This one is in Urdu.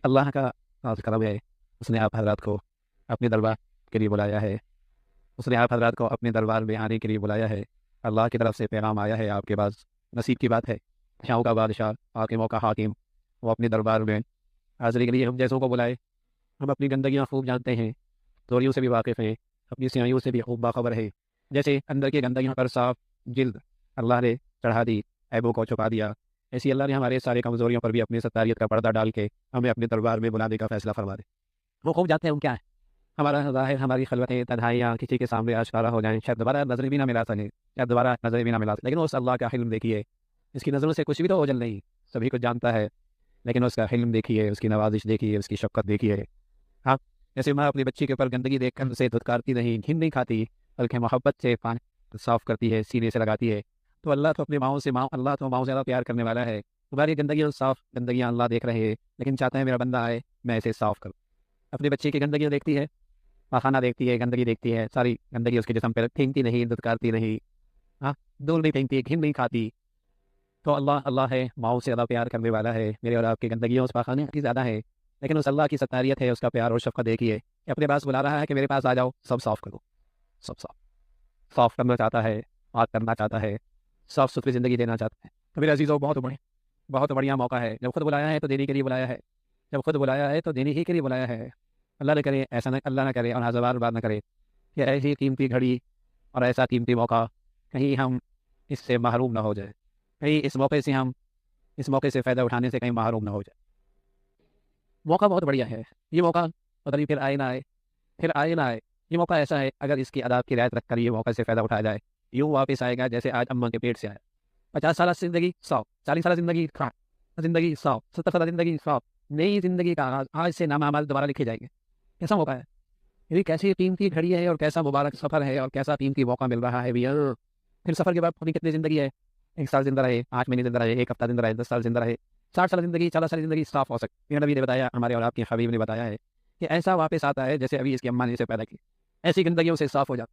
اللہ کا کرم ہے، اس نے آپ حضرات کو اپنے دربار کے لیے بلایا ہے، اس نے آپ حضرات کو اپنے دربار میں آنے کے لیے بلایا ہے۔ اللہ کی طرف سے پیغام آیا ہے آپ کے پاس، نصیب کی بات ہے، شاہوں کا بادشاہ، حاکموں کا حاکم، وہ اپنے دربار میں حاضری کے لیے ہم جیسوں کو بلائے۔ ہم اپنی گندگیاں خوب جانتے ہیں، چوریوں سے بھی واقف ہیں، اپنی سیاہیوں سے بھی خوب باخبر ہے۔ جیسے اندر کی گندگیوں پر صاف جلد اللہ نے چڑھا دی، عیبوں کو چھپا دیا، ایسی اللہ نے ہمارے سارے کمزوریوں پر بھی اپنی ستاریت کا پردہ ڈال کے ہمیں اپنے دربار میں بلانے کا فیصلہ فرما دے۔ وہ خوب جانتے ہیں ہم کیا ہے، ہمارا ظاہر، ہماری خلوتیں، تنہائیاں کسی کے سامنے آشکارا ہو جائیں، شاید دوبارہ نظر بھی نہ ملا سکے، شاید دوبارہ نظر بھی نہ ملا سکے، لیکن اس اللہ کا حلم دیکھیے، اس کی نظروں سے کچھ بھی تو اوجھل نہیں، سبھی کچھ جانتا ہے، لیکن اس کا حلم دیکھیے، اس کی نوازش دیکھیے، اس کی شفقت دیکھیے۔ ہاں، جیسے ماں اپنی بچی کے اوپر گندگی دیکھ کر اسے دھتکارتی نہیں، گھن نہیں کھاتی، بلکہ محبت سے پانی صاف کرتی ہے، سینے سے لگاتی ہے، تو اللہ تو اپنے ماؤں سے اللہ تو ماؤں سے زیادہ پیار کرنے والا ہے۔ تمہاری گندگیاں صاف گندگیاں اللہ دیکھ رہے ہیں، لیکن چاہتا ہے میرا بندہ آئے، میں اسے صاف کروں۔ اپنی بچی کی گندگیاں دیکھتی ہے، پاخانہ دیکھتی ہے، گندگی دیکھتی ہے، ساری گندگی اس کے جسم پہ پھینکتی نہیں، دھتکارتی نہیں، ہاں، دھول نہیں پھینکتی، گھن نہیں کھاتی، تو اللہ ہے، ماؤں سے زیادہ پیار کرنے والا ہے۔ میرے اور آپ کی گندگیاں اس پاخانے کی زیادہ ہے، لیکن اس اللہ کی ستاریت ہے، اس کا پیار اور شفقت دیکھیے کہ اپنے پاس بلا رہا ہے کہ میرے پاس آ جاؤ، سب صاف کرو، سب صاف کرنا چاہتا ہے، بات کرنا چاہتا ہے، صاف ستھری زندگی دینا چاہتا ہے۔ تو میرے عزیزوں، بہت بڑھیا موقع ہے، جب خود بلایا ہے تو دینے کے لیے بلایا ہے، جب خود بلایا ہے تو دینے ہی کے لیے بلایا ہے۔ اللہ نہ کرے ایسا، نہ اللہ نہ کرے اور ہزار بار نہ کرے کہ ایسی قیمتی گھڑی اور ایسا قیمتی موقع کہیں ہم اس سے محروم نہ ہو جائے، کہیں اس موقع سے فائدہ اٹھانے سے کہیں محروم نہ ہو جائے۔ موقع بہت بڑھیا ہے، یہ موقع پتہ نہیں پھر آئے نہ آئے، پھر آئے نہ آئے، یہ موقع ایسا ہے اگر اس کی آداب کی رعایت رکھ کر یہ موقع سے فائدہ اٹھایا جائے، یوں واپس آئے گا جیسے آج اماں کے پیٹ سے آیا۔ 50 سالہ زندگی صاف، 40 سالہ زندگی خراب، زندگی صاف، 70 سالہ زندگی صاف، نئی زندگی کا آغاز، آج سے نام اعمال دوبارہ لکھے جائیں گے۔ کیسا موقع ہے، یہ کیسی قیمتی گھڑی ہے اور کیسا مبارک سفر ہے اور کیسا قیمتی موقع مل رہا ہے بھیا۔ پھر سفر کے بعد پتہ نہیں کتنی زندگی ہے، 1 سال زندہ رہے، 8 مہینے زندہ رہے، 1 ہفتہ زندہ رہے، 10 سال زندہ رہے، 60 سال زندگی، 40 سال زندگی صاف ہو سکتی ہے۔ نبی نے بتایا، ہمارے اور آپ کے حبیب نے بتایا ہے کہ ایسا واپس آتا ہے جیسے ابھی اس کی اماں نے اسے پیدا کی، ایسی گندگیوں سے صاف ہو جاتا